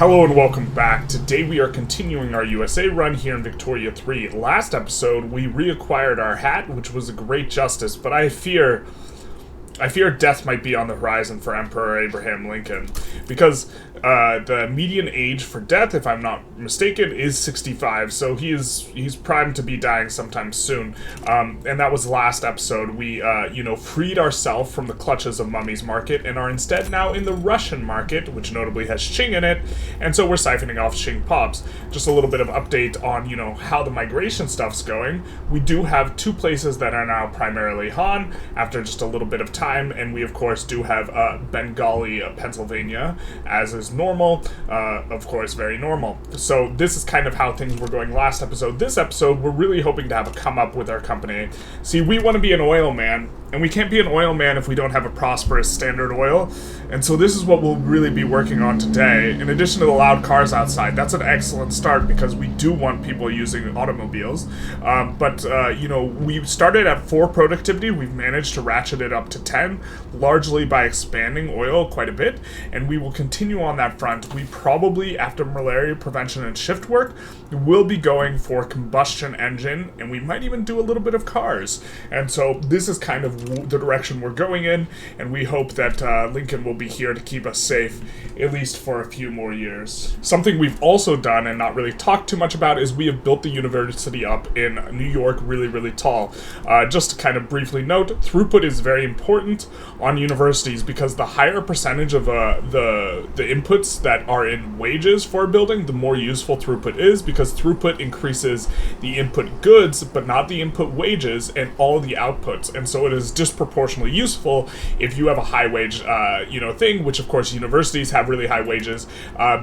Hello and welcome back. Today we are continuing our USA run here in Victoria 3. Last episode we reacquired our hat, which was a great justice, but I fear death might be on the horizon for Emperor Abraham Lincoln, because the median age for death, if I'm not mistaken, is 65, so he's primed to be dying sometime soon. And that was last episode. We freed ourselves from the clutches of Mummy's market and are instead now in the Russian market, which notably has Qing in it, and so we're siphoning off Qing pops. Just a little bit of update on how the migration stuff's going. We do have two places that are now primarily Han after just a little bit of time, and we of course do have Bengali, Pennsylvania, as is normal, of course very normal. So this is kind of how things were going last episode. This episode we're really hoping to have a come up with our company. See, we want to be an oil man, and we can't be an oil man if we don't have a prosperous Standard Oil, and so this is what we'll really be working on today. In addition to the loud cars outside, that's an excellent start because we do want people using automobiles, but we started at 4 productivity. We've managed to ratchet it up to 10, largely by expanding oil quite a bit, and we will continue on that front. We probably, after malaria prevention and shift work, will be going for combustion engine, and we might even do a little bit of cars. And so this is kind of the direction we're going in, and we hope that Lincoln will be here to keep us safe, at least for a few more years. Something we've also done and not really talked too much about is we have built the university up in New York really, really tall. Just to kind of briefly note, throughput is very important on universities because the higher percentage of the inputs that are in wages for a building, the more useful throughput is, because throughput increases the input goods but not the input wages and all the outputs, and so it is disproportionately useful if you have a high wage thing, which of course universities have really high wages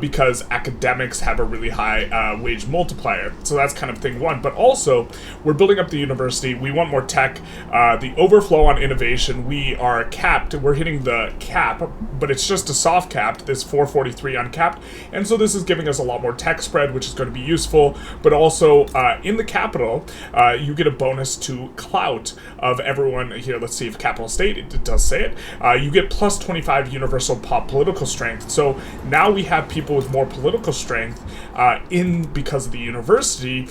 because academics have a really high wage multiplier. So that's kind of thing one. But also we're building up the university. We want more tech. The overflow on innovation, we are capped. We're hitting the cap, but it's just a soft cap, this 443 uncapped, and so this is giving us a lot more tech spread, which is going to be useful. But also in the capital, you get a bonus to clout of everyone here. Let's see if capital state, it does say it. You get plus 25 universal political strength. So now we have people with more political strength because of the university,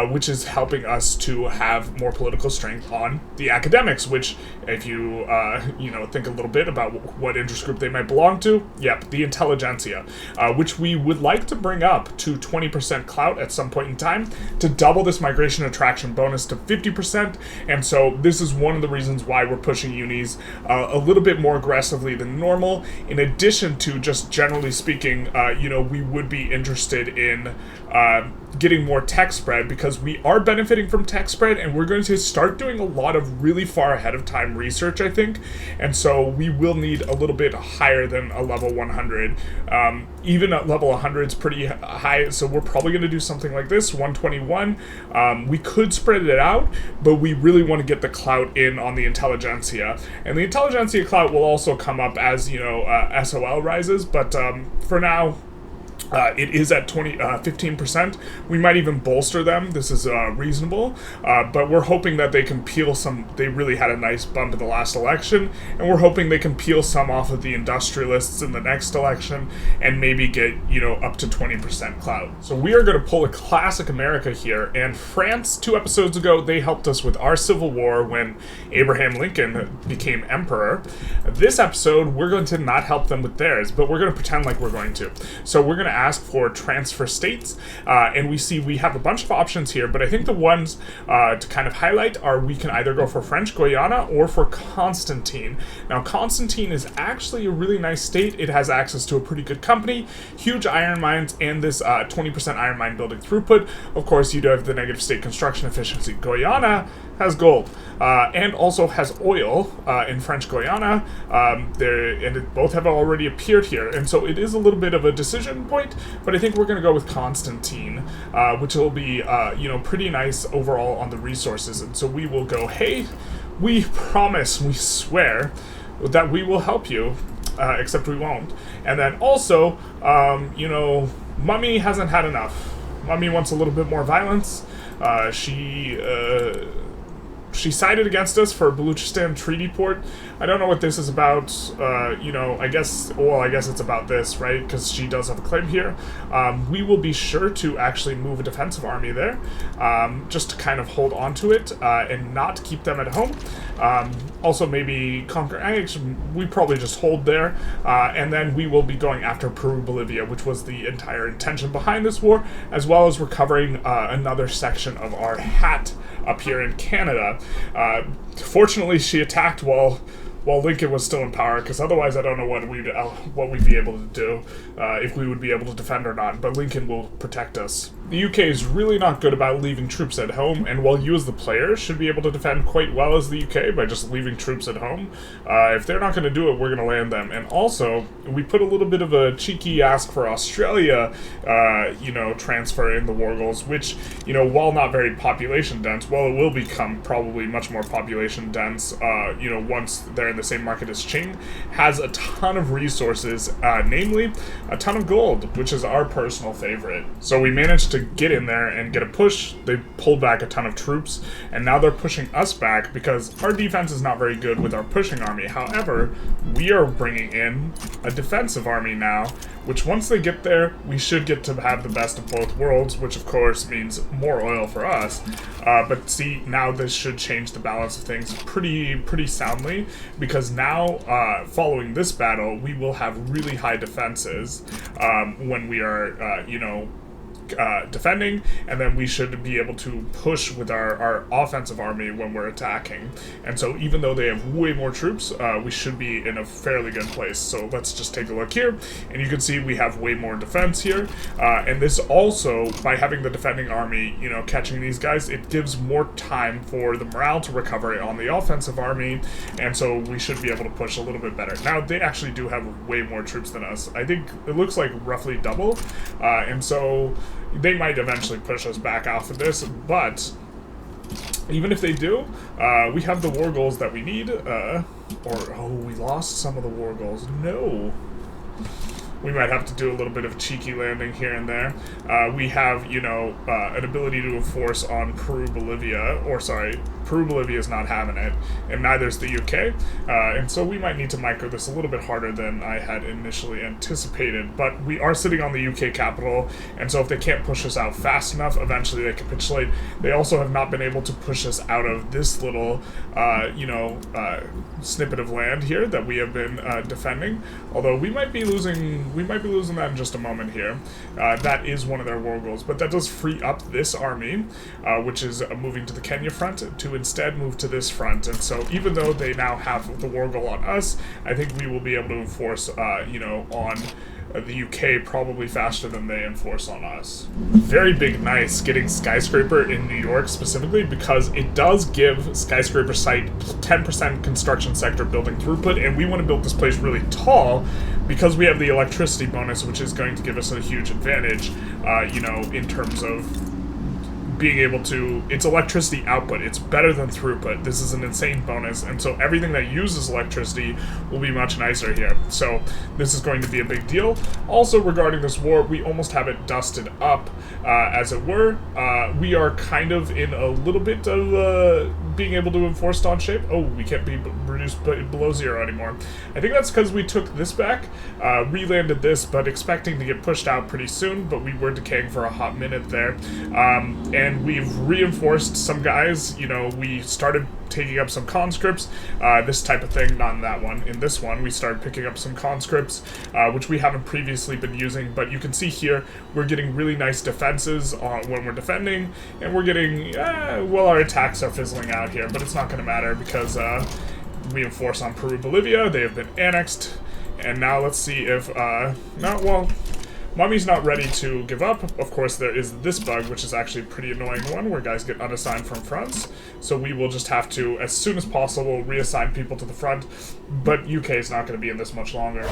which is helping us to have more political strength on the academics, which if you think a little bit about what interest group they might belong to, yep, the Intelligentsia, which we would like to bring up to 20% clout at some point in time to double this migration attraction bonus to 50%, and so this is one of the reasons why we're pushing unis a little bit more aggressively than normal. In addition to just generally speaking, we would be interested in getting more tech spread because we are benefiting from tech spread, and we're going to start doing a lot of really far ahead of time research, I think, and so we will need a little bit higher than a level 100. Even at level 100 is pretty high, so we're probably going to do something like this, 121. We could spread it out, but we really want to get the clout in on the Intelligentsia, and the Intelligentsia clout will also come up as SOL rises, but for now it is at 15%. We might even bolster them. This is reasonable, but we're hoping that they can peel some. They really had a nice bump in the last election, and we're hoping they can peel some off of the Industrialists in the next election and maybe get up to 20% clout. So we are going to pull a classic America here, and France 2 episodes ago they helped us with our civil war when Abraham Lincoln became emperor. This episode we're going to not help them with theirs, but we're going to pretend like we're going to. So we're going to ask for transfer states, and we have a bunch of options here, but I think the ones to kind of highlight are we can either go for French Guiana or for Constantine. Now Constantine is actually a really nice state. It has access to a pretty good company, huge iron mines, and this 20% iron mine building throughput. Of course you do have the negative state construction efficiency. Guyana has gold and also has oil in French Guiana. Both have already appeared here, and so it is a little bit of a decision point, but I think we're going to go with Constantine, which will be pretty nice overall on the resources. And so we will go, hey, we promise, we swear that we will help you, except we won't. And then also, Mummy hasn't had enough. Mummy wants a little bit more violence. She she sided against us for Baluchistan Treaty Port. I don't know what this is about. You know, I guess it's about this, right? Because she does have a claim here. We will be sure to actually move a defensive army there, just to kind of hold on to it and not keep them at home. Also, maybe conquer. We probably just hold there, and then we will be going after Peru-Bolivia, which was the entire intention behind this war, as well as recovering another section of our hat up here in Canada. Fortunately, she attacked while Lincoln was still in power, because otherwise I don't know what we'd be able to do, if we would be able to defend or not, but Lincoln will protect us. The UK is really not good about leaving troops at home, and while you as the player should be able to defend quite well as the UK by just leaving troops at home, if they're not going to do it, we're going to land them. And also, we put a little bit of a cheeky ask for Australia, you know, transfer in the war goals, which, you know, while not very population dense, well, it will become probably much more population dense, you know, once they're in the same market as Qing, has a ton of resources, namely a ton of gold, which is our personal favorite. So we managed to get in there and get a push. They pulled back a ton of troops, and now they're pushing us back because our defense is not very good with our pushing army. However, we are bringing in a defensive army now, which once they get there, we should get to have the best of both worlds, which of course means more oil for us. But see, now this should change the balance of things pretty soundly, because now, following this battle, we will have really high defenses when we are, you know, defending, and then we should be able to push with our offensive army when we're attacking. And so even though they have way more troops, we should be in a fairly good place. So let's just take a look here, and you can see we have way more defense here, and this also, by having the defending army, you know, catching these guys, it gives more time for the morale to recover on the offensive army, and so we should be able to push a little bit better. Now, they actually do have way more troops than us. I think it looks like roughly double, and so they might eventually push us back off of this, but even if they do, we have the war goals that we need, we lost some of the war goals. No. We might have to do a little bit of cheeky landing here and there. We have, you know, an ability to enforce on Peru-Bolivia, or sorry, Peru-Bolivia is not having it, and neither is the UK, and so we might need to micro this a little bit harder than I had initially anticipated, but we are sitting on the UK capital, and so if they can't push us out fast enough, eventually they capitulate. They also have not been able to push us out of this little, you know, snippet of land here that we have been defending, although we might be losing that in just a moment here. That is one of their war goals, but that does free up this army, which is moving to the Kenya front, to instead move to this front. And so even though they now have the war goal on us, I think we will be able to enforce, you know, on the UK probably faster than they enforce on us. Very big nice getting Skyscraper in New York specifically, because it does give Skyscraper site 10% construction sector building throughput, and we want to build this place really tall because we have the electricity bonus, which is going to give us a huge advantage, you know, in terms of being able to, it's electricity output, it's better than throughput. This is an insane bonus, and so everything that uses electricity will be much nicer here. So this is going to be a big deal. Also, regarding this war, we almost have it dusted up, as it were. We are kind of in a little bit of being able to enforce staunch shape. Oh, we can't be reduced below 0 anymore. I think that's because we took this back, re-landed this, but expecting to get pushed out pretty soon, but we were decaying for a hot minute there. And we've reinforced some guys. You know, we started taking up some conscripts, this type of thing, not in that one. In this one, we started picking up some conscripts, which we haven't previously been using, but you can see here, we're getting really nice defenses when we're defending, and we're getting, well, our attacks are fizzling out here, but it's not going to matter because we enforce on Peru-Bolivia. They have been annexed, and now let's see if, Mummy's not ready to give up. Of course, there is this bug, which is actually a pretty annoying one, where guys get unassigned from fronts. So we will just have to, as soon as possible, reassign people to the front. But UK is not going to be in this much longer.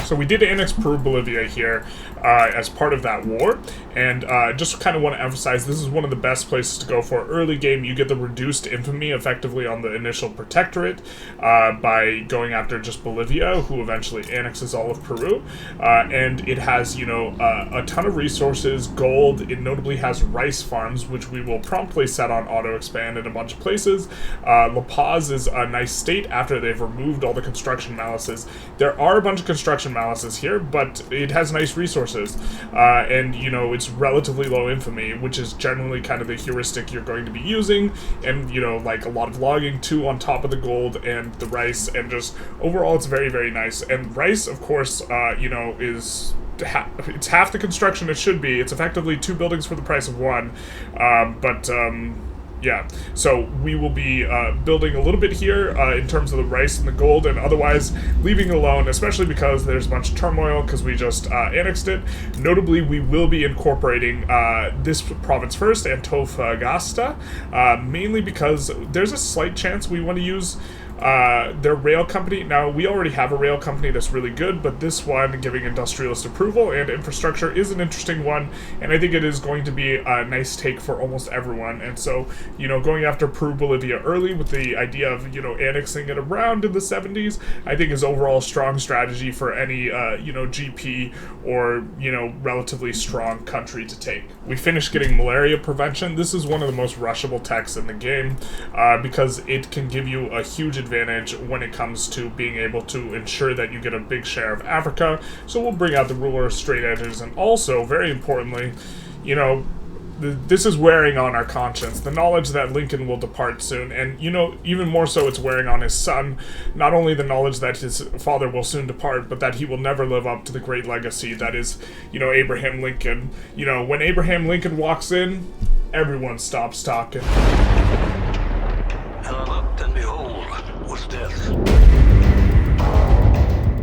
So we did annex Peru-Bolivia here as part of that war, and just kind of want to emphasize this is one of the best places to go for early game. You get the reduced infamy effectively on the initial protectorate by going after just Bolivia, who eventually annexes all of Peru, and it has, you know, a ton of resources, gold. It notably has rice farms, which we will promptly set on auto-expand in a bunch of places. La Paz is a nice state after they've removed all the construction malices. There are a bunch of construction malices here, but it has nice resources, and, you know, it's relatively low infamy, which is generally kind of the heuristic you're going to be using, and, you know, like a lot of logging too on top of the gold and the rice, and just overall it's very, very nice. And rice, of course, you know, is it's half the construction it should be. It's effectively 2 buildings for the price of 1, yeah, so we will be building a little bit here in terms of the rice and the gold, and otherwise leaving it alone, especially because there's a bunch of turmoil because we just annexed it. Notably, we will be incorporating this province first, Antofagasta, mainly because there's a slight chance we want to use their rail company. Now, we already have a rail company that's really good, but this one, giving industrialist approval and infrastructure, is an interesting one, and I think it is going to be a nice take for almost everyone. And so, you know, going after Peru-Bolivia early with the idea of, you know, annexing it around in the 70s, I think is overall a strong strategy for any, you know, GP or, you know, relatively strong country to take. We finished getting malaria prevention. This is one of the most rushable techs in the game because it can give you a huge advantage when it comes to being able to ensure that you get a big share of Africa. So we'll bring out the ruler of straight edges, and also, very importantly, you know, this is wearing on our conscience, the knowledge that Lincoln will depart soon, and, you know, even more so it's wearing on his son, not only the knowledge that his father will soon depart, but that he will never live up to the great legacy that is, you know, Abraham Lincoln. You know, when Abraham Lincoln walks in, everyone stops talking. And I looked, and behold, was death.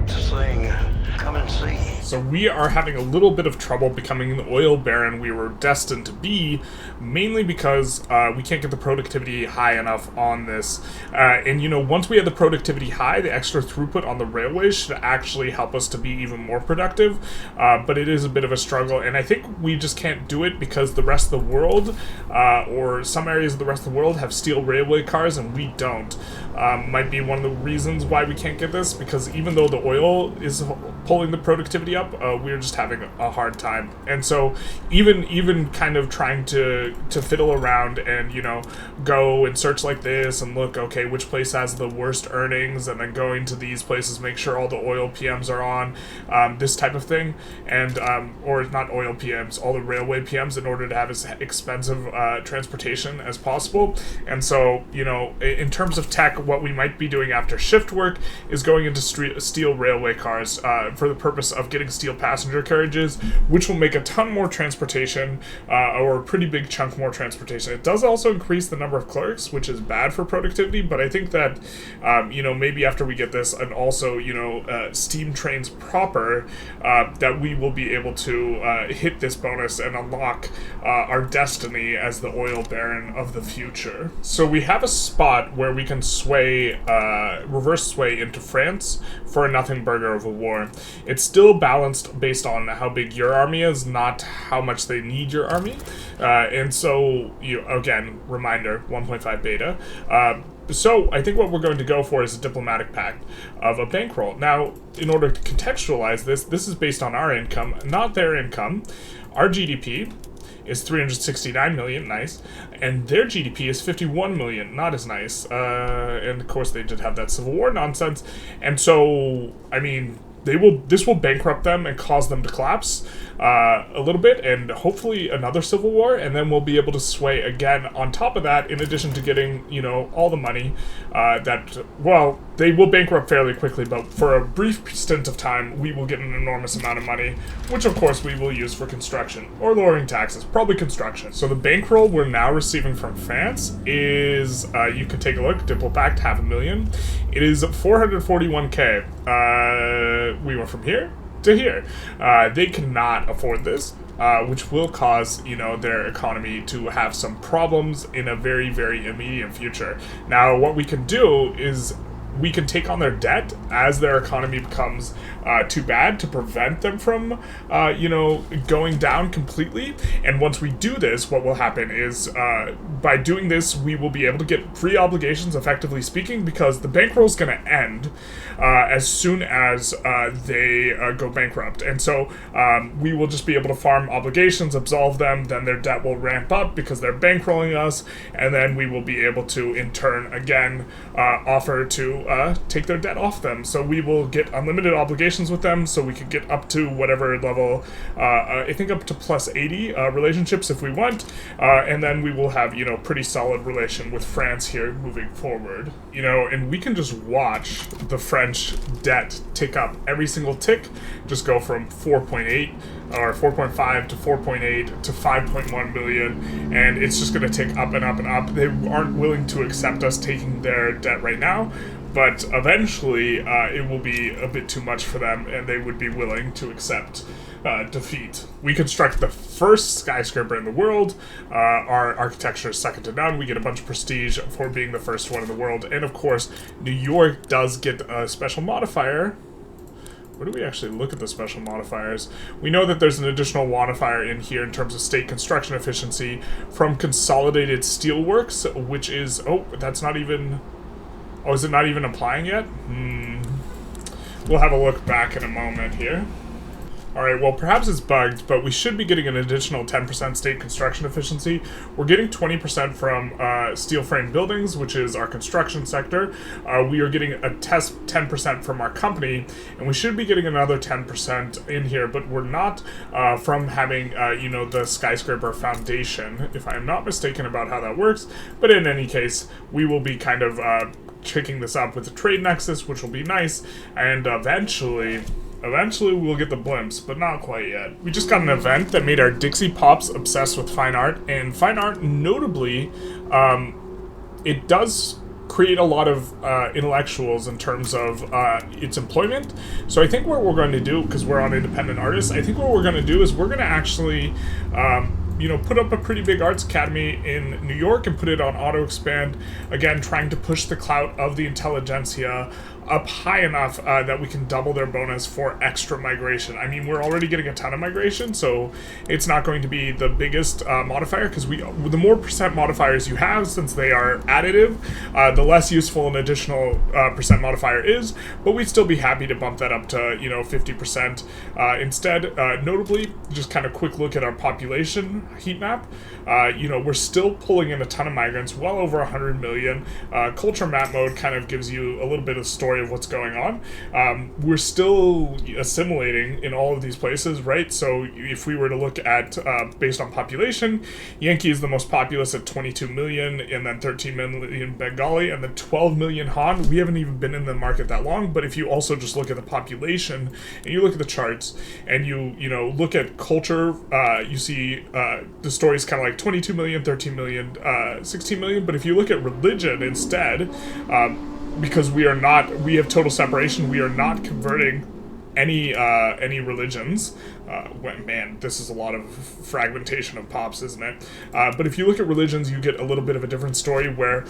Saying, come and see. So we are having a little bit of trouble becoming the oil baron we were destined to be, mainly because we can't get the productivity high enough on this. And, you know, once we have the productivity high, the extra throughput on the railways should actually help us to be even more productive. But it is a bit of a struggle, and I think we just can't do it because the rest of the world, or some areas of the rest of the world, have steel railway cars, and we don't. Might be one of the reasons why we can't get this, because even though the oil is pulling the productivity up, we're just having a hard time. And so even kind of trying to fiddle around and, you know, go and search like this and look, okay, which place has the worst earnings, and then going to these places, make sure all the oil PMs are on, this type of thing, and or not oil PMs, all the railway PMs, in order to have as expensive transportation as possible. And so, you know, in terms of tech, what we might be doing after shift work is going into steel railway cars for the purpose of getting steel passenger carriages, which will make a ton more transportation, or a pretty big chunk more transportation. It does also increase the number of clerks, which is bad for productivity, but I think that, you know, maybe after we get this, and also, you know, steam trains proper, that we will be able to hit this bonus and unlock our destiny as the oil baron of the future. So we have a spot where we can sway, reverse sway into France for a nothing burger of a war. It's still balanced based on how big your army is, not how much they need your army. And so, again, reminder, 1.5 beta. So I think what we're going to go for is a diplomatic pact of a bankroll. Now, in order to contextualize this, this is based on our income, not their income. Our GDP is 369 million, nice, and their GDP is 51 million, not as nice. And of course they did have that Civil War nonsense, and so, I mean, this will bankrupt them and cause them to collapse a little bit, and hopefully another civil war, and then we'll be able to sway again on top of that, in addition to getting, you know, all the money that, well, they will bankrupt fairly quickly, but for a brief stint of time, we will get an enormous amount of money, which of course we will use for construction, or lowering taxes, probably construction. So the bankroll we're now receiving from France is, you can take a look, Diplopact, 500,000. It is 441k. We went from here to here. They cannot afford this, which will cause, you know, their economy to have some problems in a very, very immediate future. Now, what we can do is we can take on their debt as their economy becomes too bad to prevent them from, going down completely. And once we do this, what will happen is, by doing this, we will be able to get free obligations, effectively speaking, because the bankroll is going to end as soon as they go bankrupt. And so we will just be able to farm obligations, absolve them, then their debt will ramp up because they're bankrolling us, and then we will be able to, in turn, again, offer to take their debt off them. So we will get unlimited obligations with them, so we could get up to whatever level, I think up to plus 80 relationships if we want, and then we will have, pretty solid relation with France here moving forward. And we can just watch the French debt tick up every single tick, just go from 4.8 or 4.5 to 4.8 to 5.1 billion, and it's just going to tick up and up and up. They aren't willing to accept us taking their debt right now, but eventually it will be a bit too much for them, and they would be willing to accept defeat. We construct the first skyscraper in the world. Our architecture is second to none. We get a bunch of prestige for being the first one in the world, and of course, New York does get a special modifier. Where do we actually look at the special modifiers? We know that there's an additional modifier in here in terms of state construction efficiency from Consolidated Steelworks, which is... Oh, that's not even... Oh, is it not even applying yet? We'll have a look back in a moment here. Alright, well, perhaps it's bugged, but we should be getting an additional 10% state construction efficiency. We're getting 20% from steel frame buildings, which is our construction sector. We are getting a test 10% from our company, and we should be getting another 10% in here, but we're not from having, the skyscraper foundation, if I'm not mistaken about how that works. But in any case, we will be kind of picking this up with the trade nexus, which will be nice, and eventually we'll get the blimps, but not quite yet. We just got an event that made our Dixie Pops obsessed with fine art, and fine art, notably, it does create a lot of intellectuals in terms of its employment. So I think what we're going to do, because we're on independent artists, I think what we're going to do is we're going to actually... put up a pretty big arts academy in New York and put it on auto expand, again, trying to push the clout of the Intelligentsia up high enough that we can double their bonus for extra migration. I mean, we're already getting a ton of migration, so it's not going to be the biggest modifier, because the more percent modifiers you have, since they are additive, the less useful an additional percent modifier is, but we'd still be happy to bump that up to, 50% instead. Notably, just kind of quick look at our population heat map. We're still pulling in a ton of migrants, well over 100 million. Culture map mode kind of gives you a little bit of story of what's going on. We're still assimilating in all of these places, right? So if we were to look at based on population, Yankee is the most populous at 22 million, and then 13 million Bengali, and then 12 million Han. We haven't even been in the market that long, but if you also just look at the population and you look at the charts and you look at culture, you see the story is kind of like 22 million, 13 million, 16 million. But if you look at religion instead, because we have total separation, we are not converting any religions. Man, this is a lot of fragmentation of pops, isn't it? But if you look at religions, you get a little bit of a different story where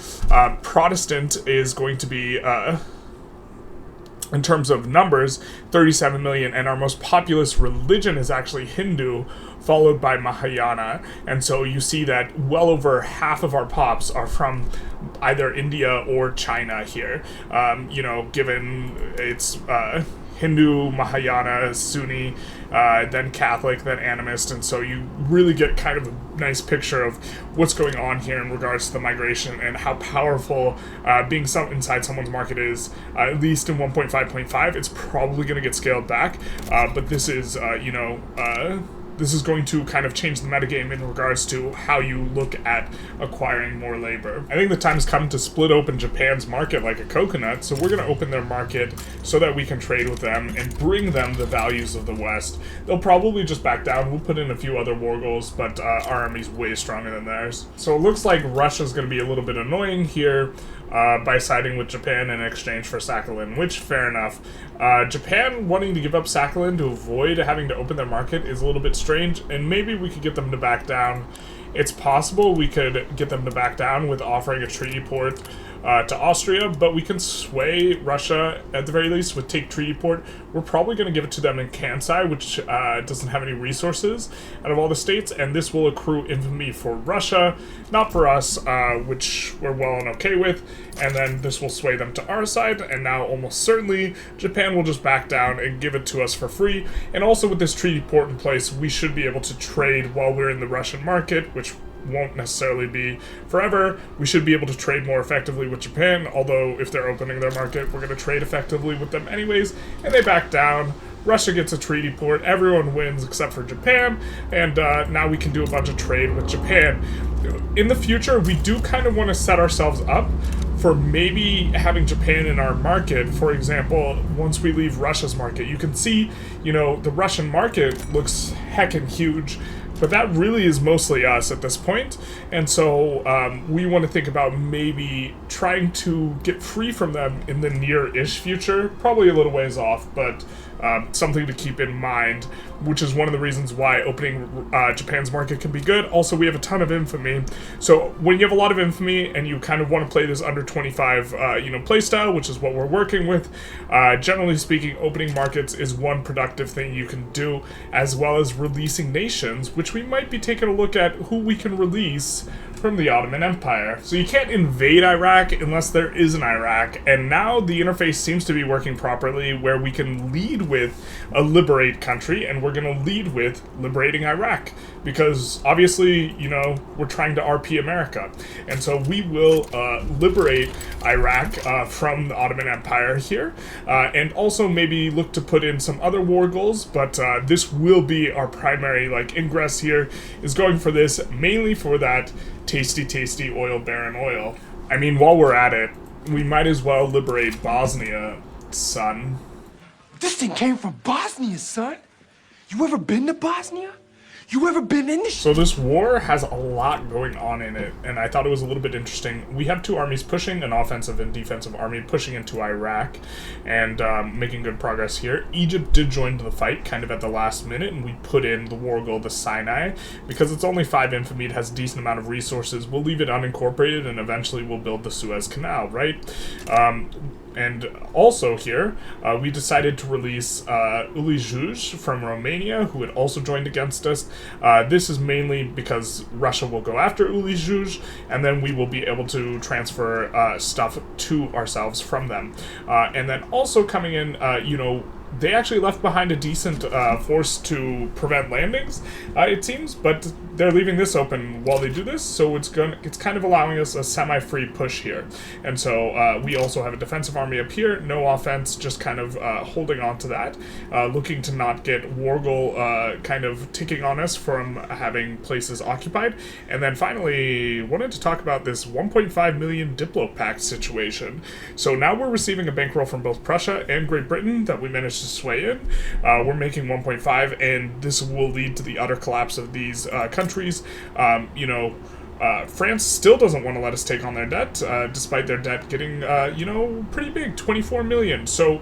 Protestant is going to be, in terms of numbers, 37 million, and our most populous religion is actually Hindu, followed by Mahayana. And so you see that well over half of our pops are from either India or China here, given it's Hindu, Mahayana, Sunni, then Catholic, then animist, and so you really get kind of a nice picture of what's going on here in regards to the migration and how powerful being inside someone's market is. At least in 1.5.5, it's probably going to get scaled back, but this is, this is going to kind of change the metagame in regards to how you look at acquiring more labor. I think the time's come to split open Japan's market like a coconut, so we're going to open their market so that we can trade with them and bring them the values of the West. They'll probably just back down. We'll put in a few other war goals, but our army's way stronger than theirs. So it looks like Russia's going to be a little bit annoying here by siding with Japan in exchange for Sakhalin, which, fair enough. Japan wanting to give up Sakhalin to avoid having to open their market is a little bit strange, and maybe we could get them to back down. It's possible we could get them to back down with offering a treaty port to Austria, but we can sway Russia at the very least with take treaty port. We're probably going to give it to them in Kansai, which doesn't have any resources out of all the states, and this will accrue infamy for Russia, not for us, which we're well and okay with, and then this will sway them to our side, and now almost certainly Japan will just back down and give it to us for free. And also with this treaty port in place, we should be able to trade while we're in the Russian market, which won't necessarily be forever. We should be able to trade more effectively with Japan, although if they're opening their market, we're going to trade effectively with them anyways, and they back down. Russia gets a treaty port, everyone wins except for Japan, and now we can do a bunch of trade with Japan. In the future, we do kind of want to set ourselves up for maybe having Japan in our market. For example, once we leave Russia's market, you can see, you know, the Russian market looks heckin' huge, but that really is mostly us at this point, and so we want to think about maybe trying to get free from them in the near-ish future, probably a little ways off, but something to keep in mind, which is one of the reasons why opening Japan's market can be good. Also, we have a ton of infamy, so when you have a lot of infamy and you kind of want to play this under 25 playstyle, which is what we're working with, generally speaking, opening markets is one productive thing you can do, as well as releasing nations, which we might be taking a look at who we can release from the Ottoman Empire. So you can't invade Iraq unless there is an Iraq, and now the interface seems to be working properly where we can lead with a liberate country, and we're going to lead with liberating Iraq, because obviously, you know, we're trying to RP America, and so we will liberate Iraq from the Ottoman Empire here, and also maybe look to put in some other war goals, but this will be our primary, like, ingress here, is going for this, mainly for that tasty oil baron oil. I mean, while we're at it, we might as well liberate Bosnia, son. This thing came from Bosnia, son. You ever been to Bosnia? You ever been in this? So this war has a lot going on in it, and I thought it was a little bit interesting. We have two armies pushing, an offensive and defensive army pushing into Iraq, and making good progress here. Egypt did join the fight kind of at the last minute, and we put in the war goal, the Sinai, because it's only 5 infamy, it has a decent amount of resources. We'll leave it unincorporated, and eventually we'll build the Suez Canal, right? And also here, we decided to release Uli Juj from Romania, who had also joined against us. This is mainly because Russia will go after Uli Juj, and then we will be able to transfer stuff to ourselves from them. And then also coming in, they actually left behind a decent force to prevent landings, it seems, but they're leaving this open while they do this, so it's kind of allowing us a semi-free push here. And so we also have a defensive army up here, no offense, just kind of holding on to that, looking to not get Wargol kind of ticking on us from having places occupied. And then finally, wanted to talk about this 1.5 million Diplo Pact situation. So now we're receiving a bankroll from both Prussia and Great Britain that we managed to sway in. We're making 1.5, and this will lead to the utter collapse of these countries. France still doesn't want to let us take on their debt, despite their debt getting, pretty big, 24 million. So,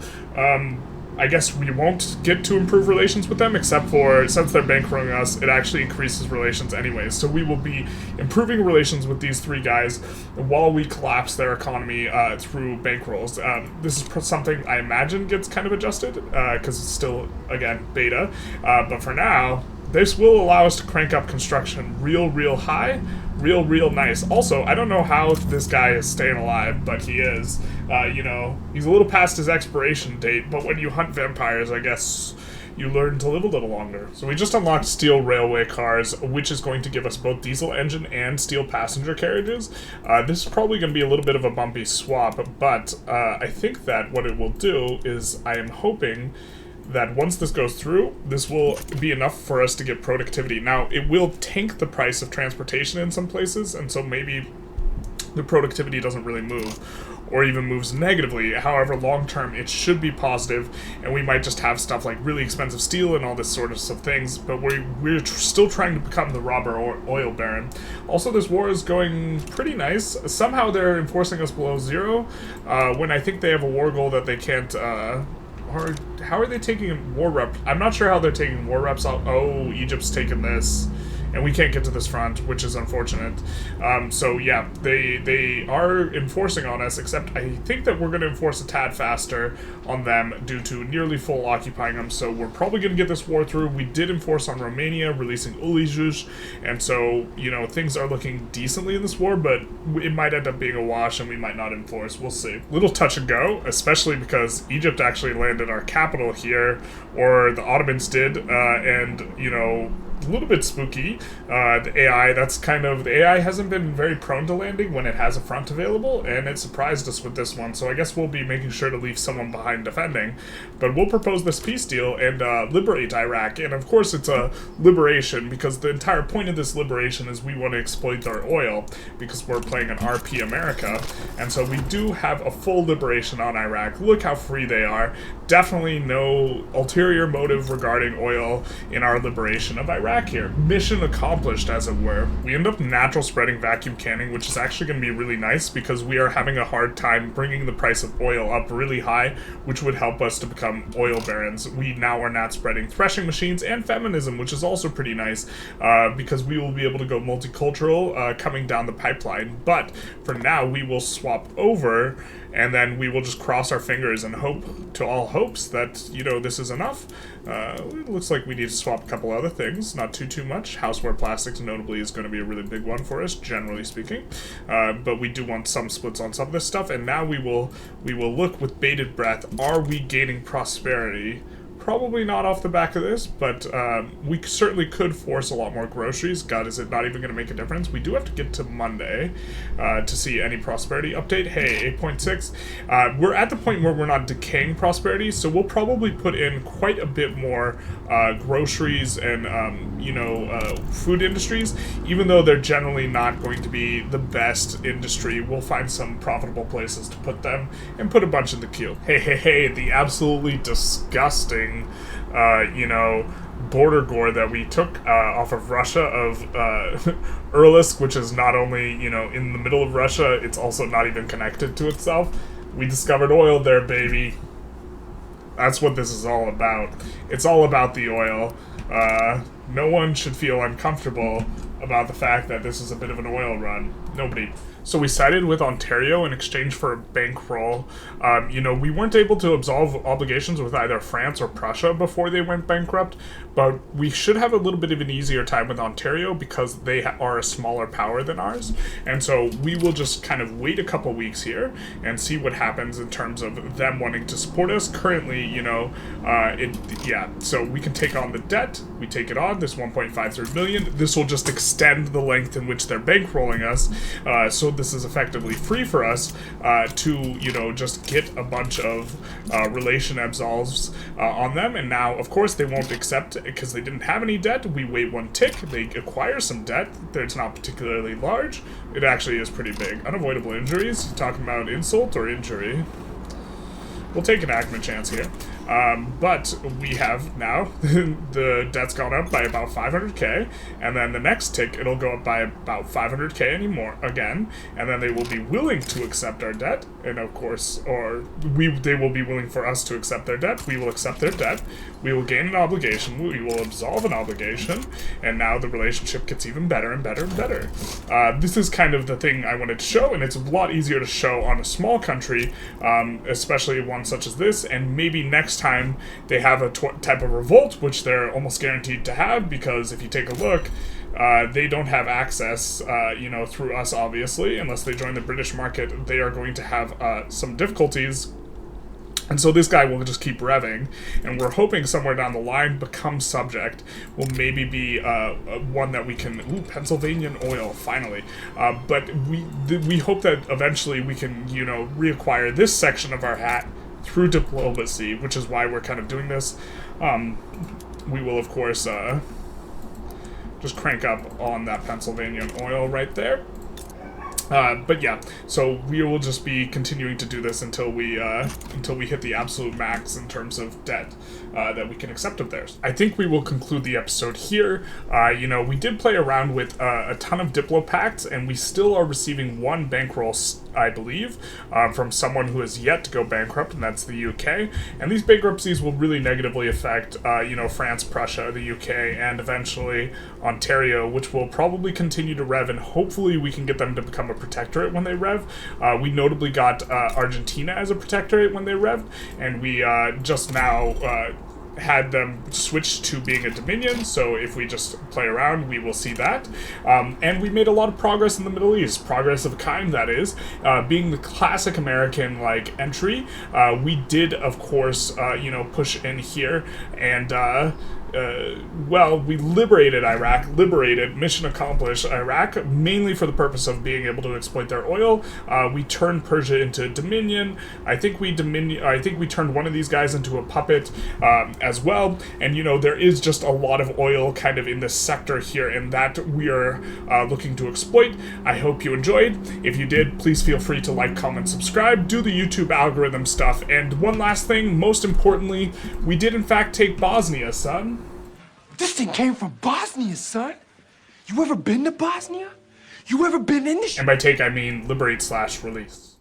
I guess we won't get to improve relations with them, except for, since they're bankrolling us, it actually increases relations anyways. So we will be improving relations with these 3 guys while we collapse their economy through bankrolls. This is something I imagine gets kind of adjusted, because it's still, again, beta. But for now, this will allow us to crank up construction real high, real nice. Also, I don't know how this guy is staying alive, but he is. He's a little past his expiration date, but when you hunt vampires, I guess you learn to live a little longer. So we just unlocked steel railway cars, which is going to give us both diesel engine and steel passenger carriages. This is probably going to be a little bit of a bumpy swap, but I think that what it will do is, I am hoping that once this goes through, this will be enough for us to get productivity. Now, it will tank the price of transportation in some places, and so maybe the productivity doesn't really move, or even moves negatively. However, long term, it should be positive, and we might just have stuff like really expensive steel and all this sort of things, but we're still trying to become the robber or oil baron. Also, this war is going pretty nice. Somehow they're enforcing us below 0, when I think they have a war goal that they can't, or how are they taking war reps? I'm not sure how they're taking war reps out. Oh, Egypt's taking this. and we can't get to this front, which is unfortunate. So yeah, they are enforcing on us, except I think that we're going to enforce a tad faster on them due to nearly full occupying them, so we're probably going to get this war through. We did enforce on Romania, releasing Ulterior, and so, you know, things are looking decently in this war, but it might end up being a wash and we might not enforce. We'll see. Little touch and go, especially because Egypt actually landed our capital here, or the Ottomans did, and, you know, a little bit spooky. The AI hasn't been very prone to landing when it has a front available, and it surprised us with this one, so I guess we'll be making sure to leave someone behind defending. But we'll propose this peace deal and liberate Iraq, and of course it's a liberation, because the entire point of this liberation is we want to exploit their oil, because we're playing an RP America, and so we do have a full liberation on Iraq. Look how free they are. Definitely no ulterior motive regarding oil in our liberation of Iraq here. Mission accomplished, as it were. We end up natural spreading vacuum canning, which is actually going to be really nice because we are having a hard time bringing the price of oil up really high, which would help us to become oil barons. We now are not spreading threshing machines and feminism, which is also pretty nice because we will be able to go multicultural coming down the pipeline. But for now, we will swap over, and then we will just cross our fingers and hope to all hopes that, you know, this is enough. It looks like we need to swap a couple other things, not too much. Houseware plastics, notably, is going to be a really big one for us, generally speaking. But we do want some splits on some of this stuff, and now we will look with bated breath. Are we gaining prosperity? Probably not off the back of this, but we certainly could force a lot more groceries. God, is it not even going to make a difference? We do have to get to Monday to see any prosperity update. Hey, 8.6. We're at the point where we're not decaying prosperity, so we'll probably put in quite a bit more groceries and, food industries, even though they're generally not going to be the best industry. We'll find some profitable places to put them and put a bunch in the queue. Hey, the absolutely disgusting border gore that we took off of Russia of Uralisk, which is not only, in the middle of Russia, it's also not even connected to itself. We discovered oil there, baby. That's what this is all about. It's all about the oil. No one should feel uncomfortable about the fact that this is a bit of an oil run. Nobody. So we sided with Ontario in exchange for a bankroll. We weren't able to absolve obligations with either France or Prussia before they went bankrupt, but we should have a little bit of an easier time with Ontario because they are a smaller power than ours. And so we will just kind of wait a couple weeks here and see what happens in terms of them wanting to support us. Currently, so we can take on the debt. We take it on, this 1.53 million. This will just extend the length in which they're bankrolling us. So this is effectively free for us to, just get a bunch of relation absolves on them. And now, of course, they won't accept because they didn't have any debt. We wait one tick. They acquire some debt. It's not particularly large. It actually is pretty big. Unavoidable injuries. You're talking about insult or injury? We'll take an Acme chance here. But we have now, the debt's gone up by about 500k, and then the next tick, it'll go up by about 500k anymore again, and then they will be willing to accept our debt, and of course, they will be willing for us to accept their debt, we will accept their debt, we will gain an obligation, we will absolve an obligation, and now the relationship gets even better and better and better. This is kind of the thing I wanted to show, and it's a lot easier to show on a small country, especially one such as this, and maybe next time they have a type of revolt, which they're almost guaranteed to have, because if you take a look, they don't have access, through us, obviously, unless they join the British market. They are going to have some difficulties, and so this guy will just keep revving, and we're hoping somewhere down the line become subject will maybe be one that we can, Pennsylvanian oil, finally, but we hope that eventually we can, reacquire this section of our hat through diplomacy, which is why we're kind of doing this. We will, of course, just crank up on that Pennsylvanian oil right there. But yeah, so we will just be continuing to do this until we hit the absolute max in terms of debt that we can accept of theirs. I think we will conclude the episode here. We did play around with a ton of Diplopacts, and we still are receiving one bankroll, I believe, from someone who has yet to go bankrupt, and that's the UK. And these bankruptcies will really negatively affect, France, Prussia, the UK, and eventually Ontario, which will probably continue to rev, and hopefully we can get them to become a protectorate when they rev. We notably got Argentina as a protectorate when they revved, and we just now had them switch to being a dominion, so if we just play around, we will see that. And we made a lot of progress in the Middle East, progress of a kind, that is. Being the classic American, entry, we did, of course, push in here, and we liberated Iraq, mission accomplished Iraq, mainly for the purpose of being able to exploit their oil. We turned Persia into Dominion. I think we turned one of these guys into a puppet as well. And, there is just a lot of oil kind of in this sector here, and that we are looking to exploit. I hope you enjoyed. If you did, please feel free to like, comment, subscribe, do the YouTube algorithm stuff. And one last thing, most importantly, we did in fact take Bosnia, son. This thing came from Bosnia, son. You ever been to Bosnia? You ever been in the... And by take, I mean liberate/release.